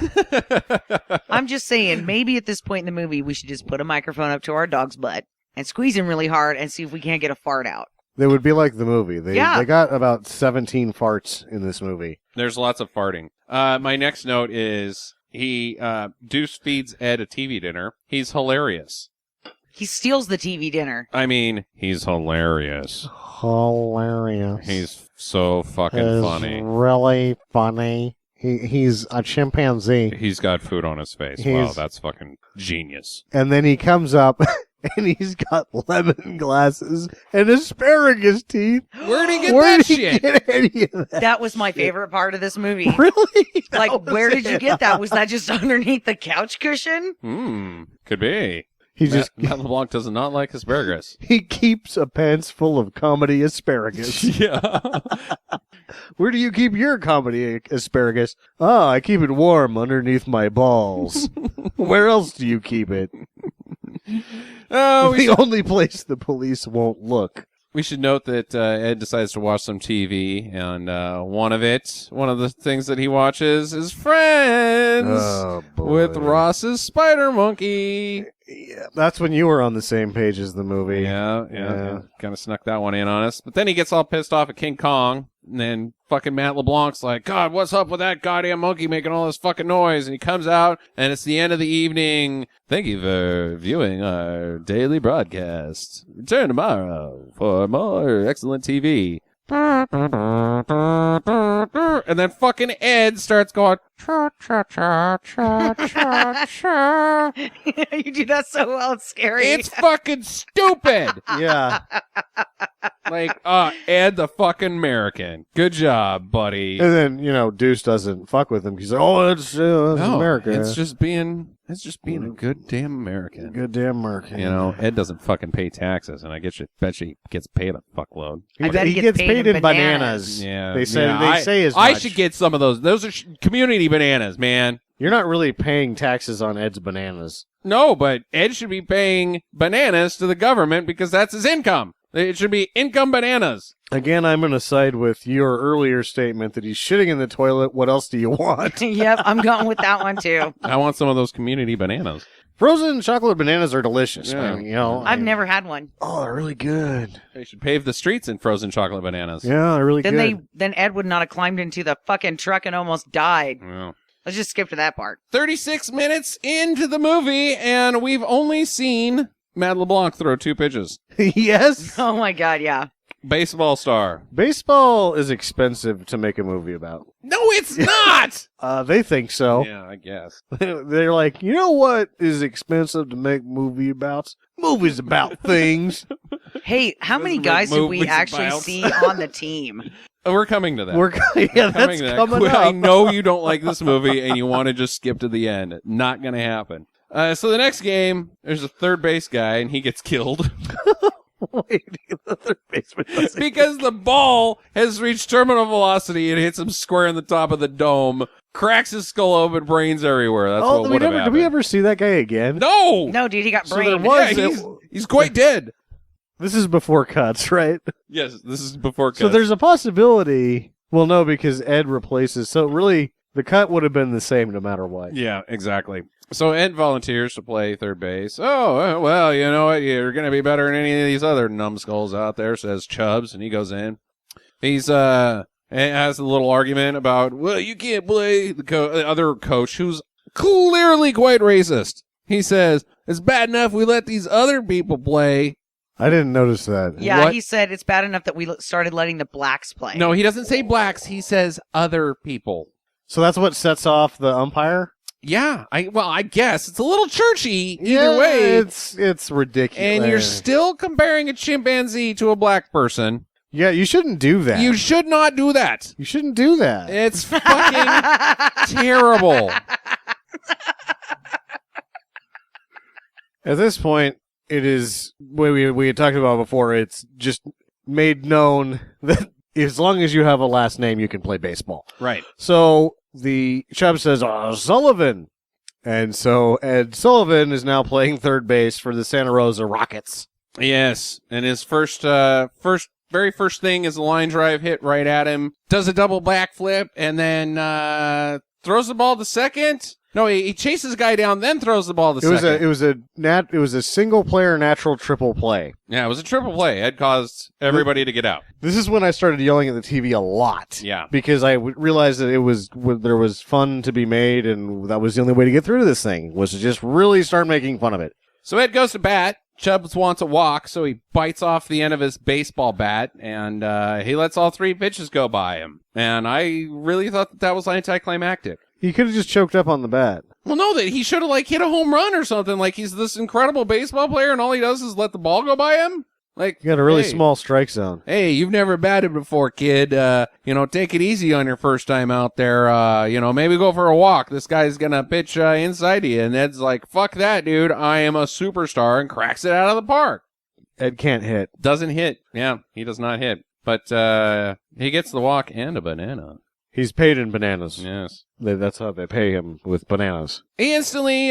I'm just saying, maybe at this point in the movie, we should just put a microphone up to our dog's butt and squeeze him really hard and see if we can't get a fart out. They would be like the movie. They Yeah. got about 17 farts in this movie. There's lots of farting. My next note is Deuce feeds Ed a TV dinner. He's hilarious. He steals the TV dinner. I mean, he's hilarious. Hilarious. He's so fucking It's funny. really funny. He's a chimpanzee. He's got food on his face. Wow, He's- that's fucking genius. And then he comes up and he's got lemon glasses and asparagus teeth. Where'd he get Where that did he shit? get any of that? That was my favorite part of this movie. Really? That Like, was where did you it? get that? Was that just underneath the couch cushion? Could be. He just Matt LeBlanc does not like asparagus. he keeps a pants full of comedy asparagus. Yeah. Where do you keep your comedy asparagus? Oh, I keep it warm underneath my balls. Where else do you keep it? Oh, The only place the police won't look. we should note that Ed decides to watch some TV, and one of the things that he watches is Friends Oh, boy. with Ross's Spider Monkey. Yeah, that's when you were on the same page as the movie. Yeah. Kind of snuck that one in on us. But then he gets all pissed off at King Kong, and then fucking Matt LeBlanc's like, God, what's up with that goddamn monkey making all this fucking noise? And he comes out, and it's the end of the evening. Thank you for viewing our daily broadcast. Return tomorrow for more excellent TV. And then fucking Ed starts going, cha cha cha cha cha cha. You do that so well. It's scary. It's fucking stupid. Yeah. Like, Ed the fucking American. Good job, buddy. And then, Deuce doesn't fuck with him. He's like, oh, it's America. It's just being a good damn American. Good damn American. Ed doesn't fucking pay taxes, and bet you he gets paid a fuckload. I bet he gets paid in bananas. Yeah, They say as I much. should get some of those. Those are community bananas, man. You're not really paying taxes on Ed's bananas. No, but Ed should be paying bananas to the government because that's his income. It should be income bananas. Again, I'm going to side with your earlier statement that he's shitting in the toilet. What else do you want? Yep, I'm going with that one too. I want some of those community bananas. Frozen chocolate bananas are delicious. Yeah. I've never had one. Oh, they're really good. They should pave the streets in frozen chocolate bananas. Yeah, they're really good. Then Ed would not have climbed into the fucking truck and almost died. Yeah. Let's just skip to that part. 36 minutes into the movie, and we've only seen Matt LeBlanc throw 2 pitches. Yes. Oh my god, yeah. Baseball star. Baseball is expensive to make a movie about. No, it's not! They think so. Yeah, I guess. They're like, you know what is expensive to make movie about? Movies about things. Hey, how many Doesn't guys make did we movies actually about- see on the team? We're coming to that. Yeah, that's coming up. I know you don't like this movie, and you want to just skip to the end. Not going to happen. So the next game, there's a third base guy, and he gets killed. Wait, the third baseman doesn't- Because the ball has reached terminal velocity and hits him square in the top of the dome, cracks his skull open, brains everywhere. That's what would have happened. Did we ever see that guy again? No! No, dude, he got So there brain. was- Yeah, he's quite dead. This is before cuts, right? Yes, this is before cuts. So there's a possibility. Well, no, because Ed replaces. So really, the cut would have been the same no matter what. Yeah, exactly. So Ed volunteers to play third base. Oh, well, you know what? You're going to be better than any of these other numbskulls out there, says Chubbs, and he goes in. He's, has a little argument about, well, you can't play the other coach who's clearly quite racist. He says, it's bad enough we let these other people play. I didn't notice that. Yeah, What? he said it's bad enough that we started letting the blacks play. No, he doesn't say blacks. He says other people. So that's what sets off the umpire? Yeah, I guess it's a little churchy either way. It's ridiculous. And you're still comparing a chimpanzee to a black person. Yeah, you shouldn't do that. You should not do that. You shouldn't do that. It's fucking terrible. At this point, it is what we had talked about before. It's just made known that as long as you have a last name, you can play baseball. Right. So the Chubb says, Sullivan. And so Ed Sullivan is now playing third base for the Santa Rosa Rockets. Yes, and his very first thing is a line drive hit right at him. Does a double backflip and then throws the ball to second. No, he chases the guy down, then throws the ball to second. It was a single player natural triple play. Yeah, it was a triple play. Ed caused everybody to get out. This is when I started yelling at the TV a lot. Yeah. Because I realized that there was fun to be made, and that was the only way to get through to this thing, was to just really start making fun of it. So Ed goes to bat. Chubbs wants a walk, so he bites off the end of his baseball bat, and he lets all 3 pitches go by him. And I really thought that was anticlimactic. He could have just choked up on the bat. Well, no, that he should have hit a home run or something. Like he's this incredible baseball player, and all he does is let the ball go by him. Like, You got a really hey, small strike zone. Hey, you've never batted before, kid. Take it easy on your first time out there. Maybe go for a walk. This guy's gonna pitch inside you. And Ed's like, fuck that, dude. I am a superstar, and cracks it out of the park. Ed can't hit. Doesn't hit. Yeah, he does not hit. But he gets the walk and a banana. He's paid in bananas. Yes. That's how they pay him, with bananas. He instantly,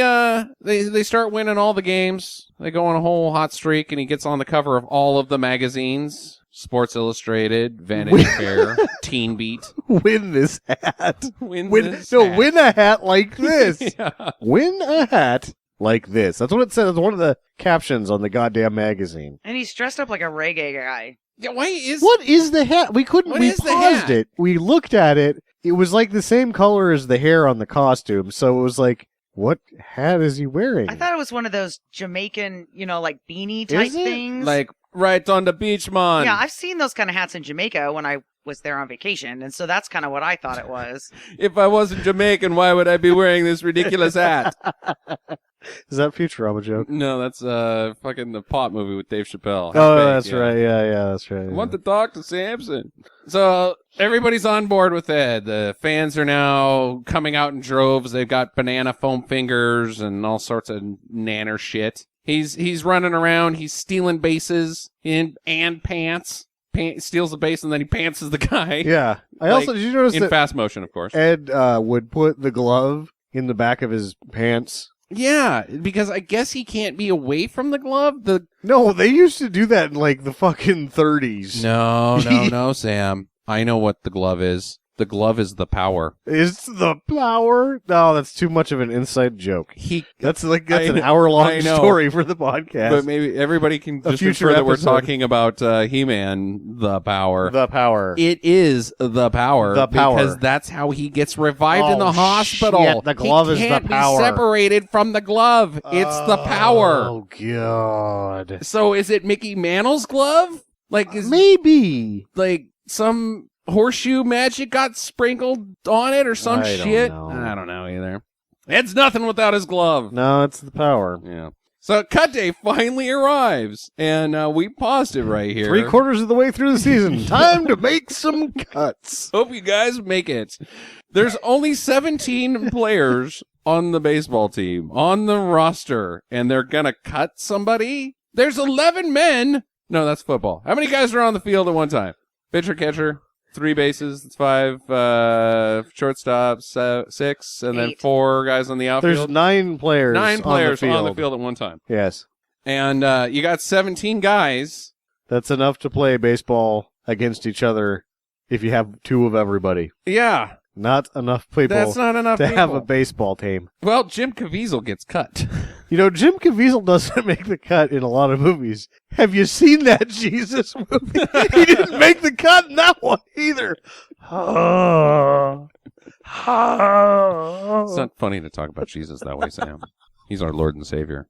they start winning all the games. They go on a whole hot streak, and he gets on the cover of all of the magazines. Sports Illustrated, Vanity Fair, Teen Beat. Win this hat. Win Win a hat like this. Yeah. Win a hat like this. That's what it says. It's one of the captions on the goddamn magazine. And he's dressed up like a reggae guy. Yeah, why is... What is the hat? We couldn't. What We is the paused hat? it. We looked at it. It was like the same color as the hair on the costume. So it was like, what hat is he wearing? I thought it was one of those Jamaican, like beanie type Is it? things. Like, right on the beach, man. Yeah, I've seen those kind of hats in Jamaica when I was there on vacation, and so that's kind of what I thought it was. If I wasn't Jamaican, why would I be wearing this ridiculous hat? Is that Futurama joke? No, that's fucking the Pot movie with Dave Chappelle. Oh, Half-Baked, that's right. Yeah, that's right. I want to talk to Samson. So everybody's on board with Ed. The fans are now coming out in droves. They've got banana foam fingers and all sorts of nanner shit. He's running around. He's stealing bases and pants. Steals the base and then he pantses the guy. Yeah. I also did you notice in that fast motion, of course. Ed would put the glove in the back of his pants? Yeah, because I guess he can't be away from the glove. No, they used to do that in like the fucking 30s. No, Sam. I know what the glove is. The glove is the power. It's the power. No, that's too much of an inside joke. That's an I hour-long know. story for the podcast. But maybe everybody can A just future infer that we're episode. talking about He-Man, the power. The power. It is the power. The power. Because that's how he gets revived in Oh, the hospital. shit, the glove is he the can't power. be separated from the glove. It's the power. Oh, God. So is it Mickey Mantle's glove? Like, Maybe. like some horseshoe magic got sprinkled on it or some I don't shit? know. I don't know either. Ed's nothing without his glove. No, it's the power. Yeah. So cut day finally arrives, and we paused it right here. 3/4 of the way through the season. Time to make some cuts. Hope you guys make it. There's only 17 players on the baseball team, on the roster, and they're gonna cut somebody? There's 11 men. No, that's football. How many guys are on the field at one time? Pitcher, catcher, 3 bases, that's 5, shortstop, 6, and then 8. 4 guys on the outfield. There's 9 players. 9 players on on the field at one time. Yes. And you got 17 guys. That's enough to play baseball against each other if you have 2 of everybody. Yeah, Not enough people that's not enough to people. have a baseball team. Well, Jim Caviezel gets cut. Jim Caviezel doesn't make the cut in a lot of movies. Have you seen that Jesus movie? He didn't make the cut in that one either. It's not funny to talk about Jesus that way, Sam. He's our Lord and Savior.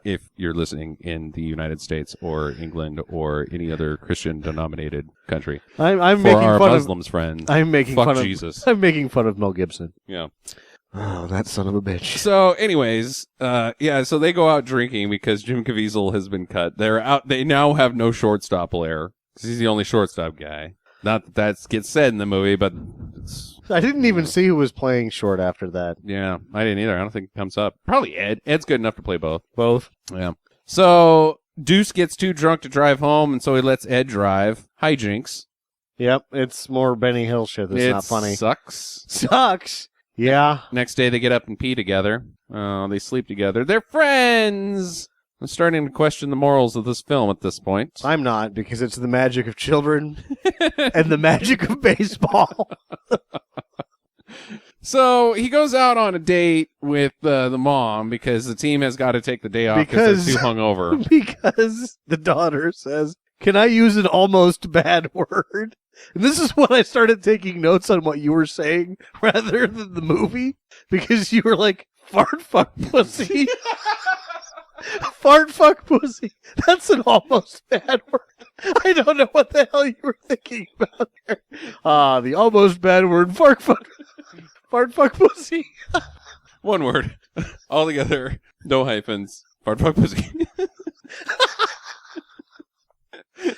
If you're listening in the United States or England or any other Christian denominated country, I'm for making our fun Muslims friends, I'm making fuck fun Jesus. I'm making fun of Mel Gibson. Yeah. Oh, that son of a bitch. So, anyways, so they go out drinking because Jim Caviezel has been cut. They're out. They now have no shortstop player because he's the only shortstop guy. Not that gets said in the movie, but I didn't even see who was playing short after that. yeah, I didn't either. I don't think it comes up. Probably Ed. Ed's good enough to play both. Both. Yeah. So Deuce gets too drunk to drive home, and so he lets Ed drive. Hijinks. Yep, it's more Benny Hill shit that's It not funny. Sucks. Yeah. Next day they get up and pee together. They sleep together. They're friends. I'm starting to question the morals of this film at this point. I'm not, because it's the magic of children and the magic of baseball. So he goes out on a date with the mom because the team has got to take the day off because they're too hungover. Because the daughter says, "Can I use an almost bad word?" And this is when I started taking notes on what you were saying rather than the movie, because you were like, "Fart fuck pussy." Fart fuck pussy. That's an almost bad word. I don't know what the hell you were thinking about there. The almost bad word, fart fuck pussy. One word. All together. No hyphens. Fart fuck pussy.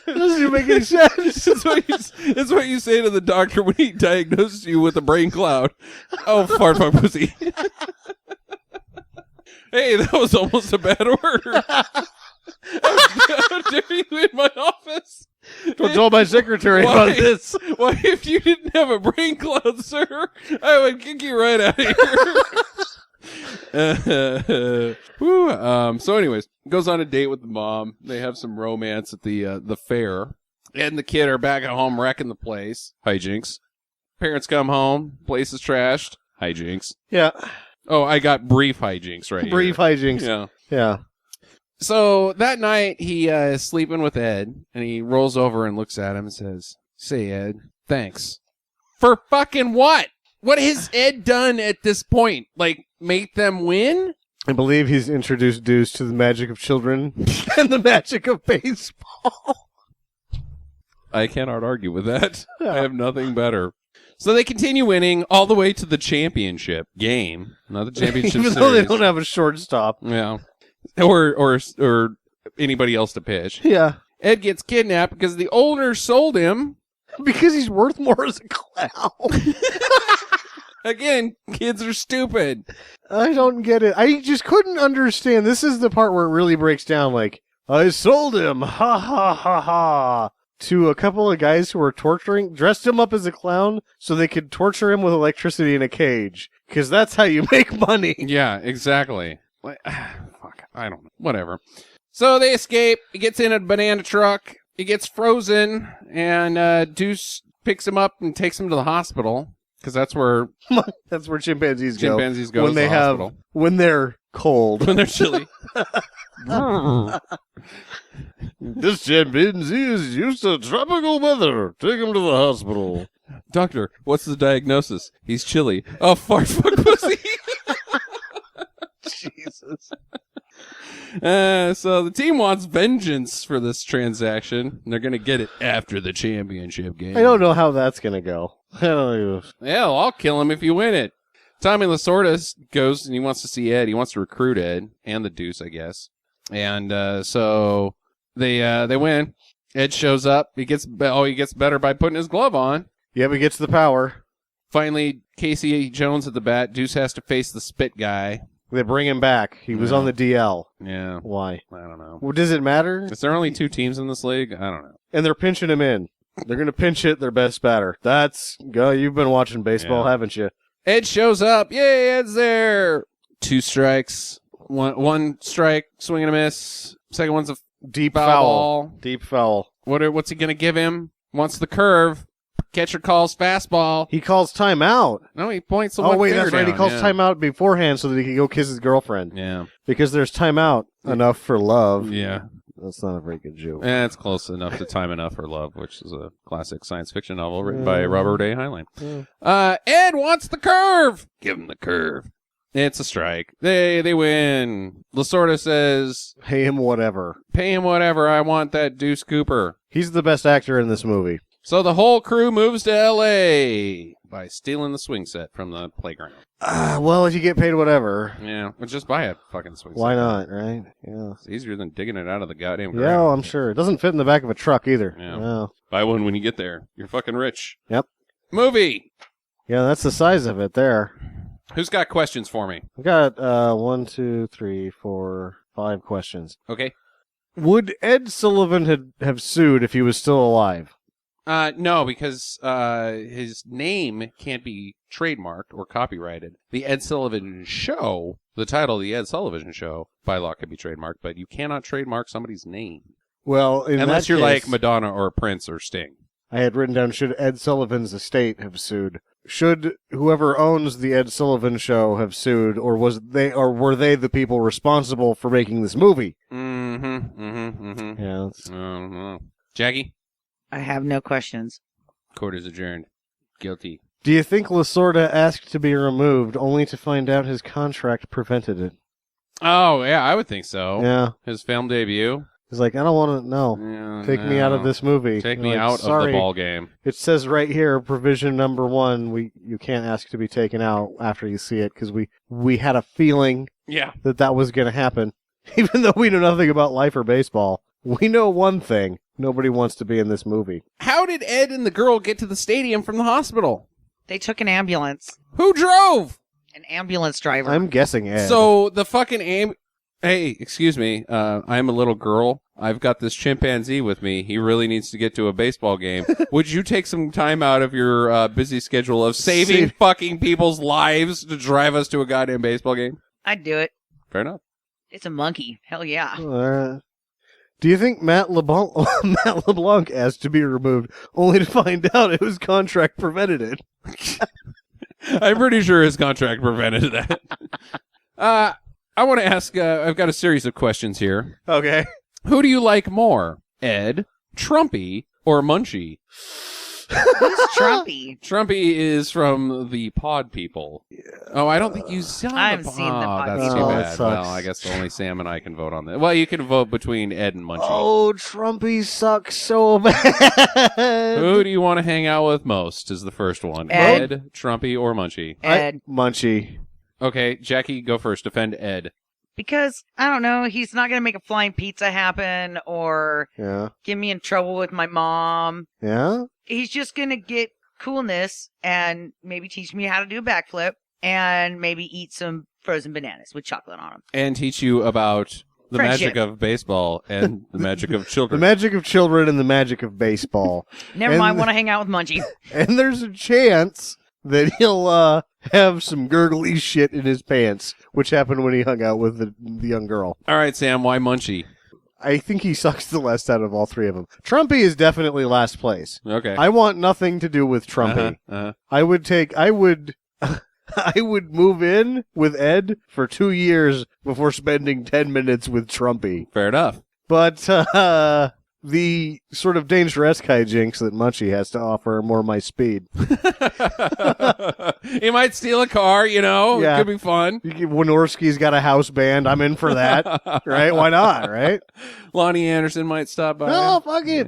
doesn't even make any sense. It's what you say to the doctor when he diagnoses you with a brain cloud. Oh, fart fuck pussy. Hey, that was almost a bad word. How dare you in my office? Don't tell my secretary about this. Why, if you didn't have a brain cloud, sir, I would kick you right out of here. So anyways, goes on a date with the mom. They have some romance at the fair. Ed and the kid are back at home wrecking the place. Hijinks. Parents come home. Place is trashed. Hijinks. Yeah. Oh, I got brief hijinks right Brief here. hijinks. Yeah. Yeah. So that night, he is sleeping with Ed, and he rolls over and looks at him and says, "Say, Ed, thanks." For fucking what? What has Ed done at this point? Like, make them win? I believe he's introduced Deuce to the magic of children and the magic of baseball. I cannot argue with that. Yeah. I have nothing better. So they continue winning all the way to the championship game, not the championship Even series. though they don't have a shortstop. Yeah. Or anybody else to pitch. Yeah. Ed gets kidnapped because the owner sold him. Because he's worth more as a clown. Again, kids are stupid. I don't get it. I just couldn't understand. This is the part where it really breaks down. Like, I sold him. Ha ha ha ha. To a couple of guys who were dressed him up as a clown so they could torture him with electricity in a cage. Because that's how you make money. Yeah, exactly. Like, fuck, I don't know. Whatever. So they escape. He gets in a banana truck. He gets frozen, and Deuce picks him up and takes him to the hospital because that's where chimpanzees go. When they have when they're cold. When they're chilly. This chimpanzee is used to tropical weather. Take him to the hospital. Doctor, what's the diagnosis? He's chilly. Oh, fart fuck pussy. Jesus. So the team wants vengeance for this transaction. And they're going to get it after the championship game. I don't know how that's going to go. I don't know. Yeah, well, I'll kill him if you win it. Tommy Lasorda goes and he wants to see Ed. He wants to recruit Ed and the Deuce, I guess. And so they win. Ed shows up. He gets better by putting his glove on. Yep, he gets the power. Finally, Casey Jones at the bat. Deuce has to face the spit guy. They bring him back. He was on the DL. Yeah. Why? I don't know. Well, does it matter? Is there only 2 teams in this league? I don't know. And they're pinching him in. They're going to pinch hit their best batter. You've been watching baseball, haven't you? Ed shows up. Yay, Ed's there. 2 strikes. One strike, swing and a miss. Second one's a Deep foul foul. ball. Deep foul. What's he going to give him? Wants the curve. Catcher calls fastball. He calls timeout. No, he points the Oh, one wait, finger that's right. He down, calls yeah. timeout beforehand so that he can go kiss his girlfriend. Yeah. Because there's timeout enough for love. Yeah. That's not a very good joke. It's close enough to Time Enough for Love, which is a classic science fiction novel written by Robert A. Heinlein. Ed wants the curve. Give him the curve. It's a strike. They win. Lasorda says, Pay him whatever. pay him whatever. I want that Deuce Cooper. He's the best actor in this movie. So the whole crew moves to L.A. by stealing the swing set from the playground. Well, if you get paid whatever, Yeah, well, just buy a fucking swing set. why not, right? Yeah. It's easier than digging it out of the goddamn ground. Yeah, well, I'm sure. It doesn't fit in the back of a truck either. Yeah. Buy one when you get there. You're fucking rich. Yep. Movie. Yeah, that's the size of it there. Who's got questions for me? I've got 1, 2, 3, 4, 5 questions. Okay. Would Ed Sullivan have sued if he was still alive? No, because his name can't be trademarked or copyrighted. The Ed Sullivan Show, the title of the Ed Sullivan Show, by law can be trademarked, but you cannot trademark somebody's name. Well, unless that you're case, like Madonna or Prince or Sting. I had written down, should Ed Sullivan's estate have sued? Should whoever owns the Ed Sullivan Show have sued, or were they the people responsible for making this movie? Yeah. Jackie? I have no questions. Court is adjourned. Guilty. Do you think Lasorda asked to be removed only to find out his contract prevented it? Oh, yeah, I would think so. Yeah. His film debut. He's like, I don't want to know. Yeah, Take me out of this movie. Take You're me like, out of sorry. the ball game. It says right here, provision number 1, you can't ask to be taken out after you see it, because we had a feeling that was going to happen. Even though we know nothing about life or baseball, we know one thing. Nobody wants to be in this movie. How did Ed and the girl get to the stadium from the hospital? They took an ambulance. Who drove? An ambulance driver. I'm guessing Ed. So the fucking Hey, excuse me. I'm a little girl. I've got this chimpanzee with me. He really needs to get to a baseball game. Would you take some time out of your busy schedule of saving fucking people's lives to drive us to a goddamn baseball game? I'd do it. Fair enough. It's a monkey. Hell yeah. Do you think Matt LeBlanc asked to be removed only to find out it was contract prevented? I'm pretty sure his contract prevented that. I want to ask, I've got a series of questions here. Okay. Who do you like more, Ed, Trumpy, or Munchie? Who's Trumpy? Trumpy is from the Pod People. Oh, I don't think you saw I haven't seen the Pod That's People. too Oh, that bad. sucks. Well, I guess only Sam and I can vote on that. Well, you can vote between Ed and Munchie. Oh, Trumpy sucks so bad. Who do you want to hang out with most is the first one. Ed. Trumpy, or Munchie? Ed. Munchie. Okay, Jackie, go first. Defend Ed. Because, I don't know, he's not going to make a flying pizza happen or Yeah. get me in trouble with my mom. Yeah? He's just going to get coolness and maybe teach me how to do a backflip and maybe eat some frozen bananas with chocolate on them. And teach you about the Friendship. magic of baseball and the magic of The children. magic of children and the magic of baseball. Never And- mind, want to hang out with Munchie. And there's a chance that he'll have some gurgly shit in his pants, which happened when he hung out with the young girl. All right, Sam, why Munchie? I think he sucks the last out of all three of them. Trumpy is definitely last place. Okay. I want nothing to do with Trumpy. Uh-huh. I would I would move in with Ed for 2 years before spending 10 minutes with Trumpy. Fair enough. But the sort of dangerous hijinks that Munchie has to offer are more my speed. He might steal a car, you know? Yeah. It could be fun. Wynorski's got a house band. I'm in for that. Right? Why not? Right? Lonnie Anderson might stop by. Oh, fuck it.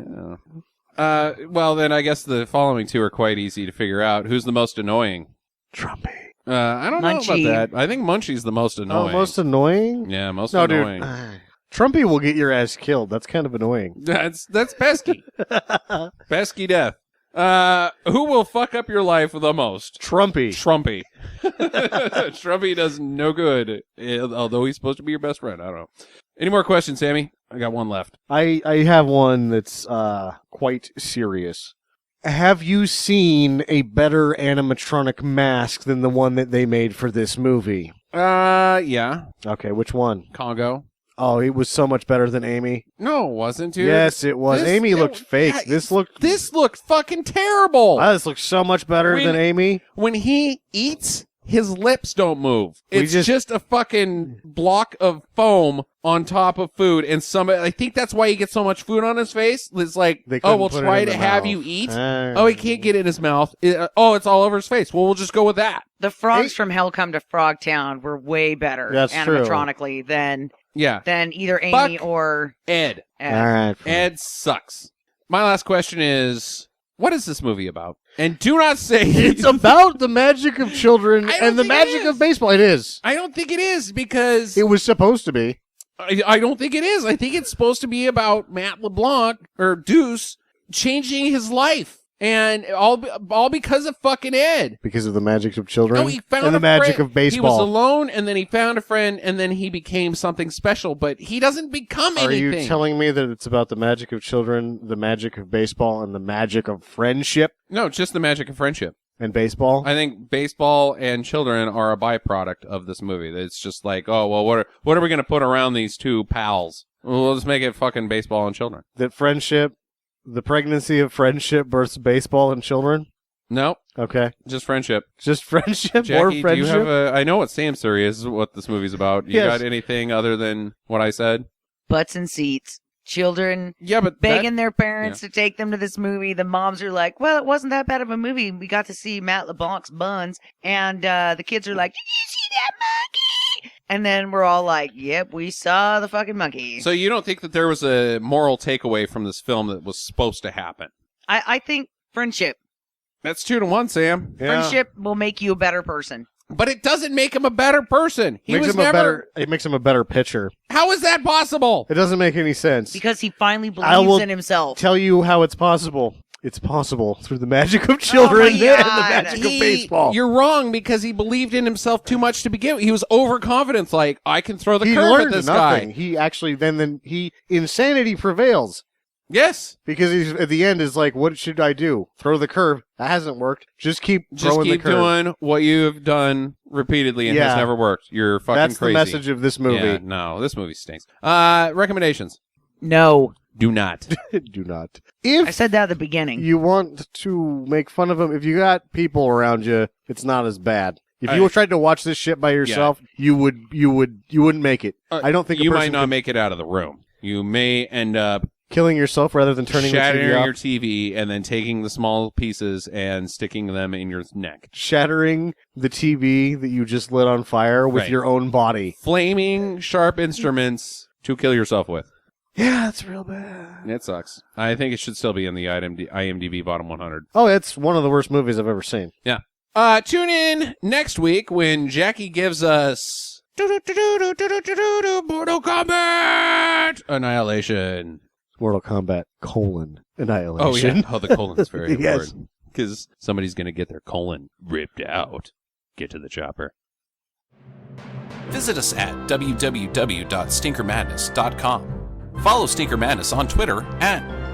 Yeah. Well, then I guess the following two are quite easy to figure out. Who's the most annoying? Trumpy. I don't Munchie. know about that. I think Munchie's the most annoying. Oh, most annoying? Yeah, most No, annoying. dude. Trumpy will get your ass killed. That's kind of annoying. That's pesky. Pesky death. Who will fuck up your life the most? Trumpy. Trumpy. Trumpy does no good, although he's supposed to be your best friend. I don't know. Any more questions, Sammy? I got one left. I have one that's quite serious. Have you seen a better animatronic mask than the one that they made for this movie? Yeah. Okay, which one? Congo. Oh, it was so much better than Amy. No, it wasn't, dude. Yes, it was. This- Amy looked fake. yeah, This looked fucking terrible. this looks so much better When- than Amy. When he eats, his lips don't move. We It's just- just a fucking block of foam on top of food, and somebody. I think that's why he gets so much food on his face. It's like, They oh, couldn't we'll put it try in to the have mouth. you eat. Ah. Oh, he can't get it in his mouth. It's all over his face. Well, we'll just go with that. The frogs from Hell Come to Frogtown were way better That's true. animatronically than Yeah. either Amy Fuck. or Ed. Ed. All right. fine. Ed sucks. My last question is, what is this movie about? And do not say It's about the magic of children I don't and the think it magic is. of baseball. It is. I don't think it is because It was supposed to be. I don't think it is. I think it's supposed to be about Matt LeBlanc or Deuce changing his life, and all because of fucking Ed. Because of the magic of children No, he found and the a magic friend. of baseball. He was alone, and then he found a friend, and then he became something special. But he doesn't become Are anything. you telling me that it's about the magic of children, the magic of baseball, and the magic of friendship No, just the magic of friendship. and baseball? I think baseball and children are a byproduct of this movie. It's just like, oh well, what are we gonna put around these two pals? Well, we'll just make it fucking baseball and children. That friendship, the pregnancy of friendship births baseball and children? No, Okay. just friendship. Just friendship Jackie, or do you friendship? have I know what Sam's theory is, what this movie's about. You Yes. got anything other than what I said? butts and seats. Children Yeah, but begging their parents to take them to this movie. The moms are like, well, it wasn't that bad of a movie. We got to see Matt LeBlanc's buns. And the kids are like, did you see that monkey? And then we're all like, yep, we saw the fucking monkey. So you don't think that there was a moral takeaway from this film that was supposed to happen? I think friendship. That's 2-1, Sam. Yeah. Friendship will make you a better person. But it doesn't make him a better person. He Makes was him a never. better. It makes him a better pitcher. How is that possible? It doesn't make any sense. Because he finally I will believes in himself. Tell you how it's possible. It's possible through the magic of children and the God. magic of baseball. You're wrong because he believed in himself too much to begin with. He was overconfident, like, I can throw the He curve at learned this nothing. guy. He actually then insanity prevails Yes. because he's at the end is like, what should I do? Throw the curve? That hasn't worked. Just keep throwing keep the curve. doing what you've done repeatedly and has Yeah. never worked. You're fucking That's crazy. the message of this movie. Yeah, no, this movie stinks. Recommendations. No. Do not. Do not. I If said that at the beginning. you want to make fun of them, if you got people around you, it's not as bad. If you I- tried to watch this shit by yourself, you wouldn't make it. I don't think you a might person not could- make it out of the room. You may end up killing yourself rather than turning the shattering TV off. your TV and then taking the small pieces and sticking them in your neck. Shattering the TV that you just lit on fire with Right. your own body. Flaming sharp instruments to kill yourself with. Yeah, that's real bad. It sucks. I think it should still be in the IMDb bottom 100. Oh, it's one of the worst movies I've ever seen. Yeah. Tune in next week when Jackie gives us Mortal Kombat Annihilation. Mortal Kombat : Annihilation. Oh yeah. Oh, the colon's very Yes. important because somebody's gonna get their colon ripped out. Get to the chopper. Visit us at www.stinkermadness.com. Follow Stinker Madness on Twitter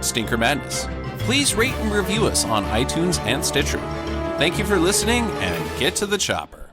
@Stinker Madness. Please rate and review us on iTunes and Stitcher. Thank you for listening, and get to the chopper.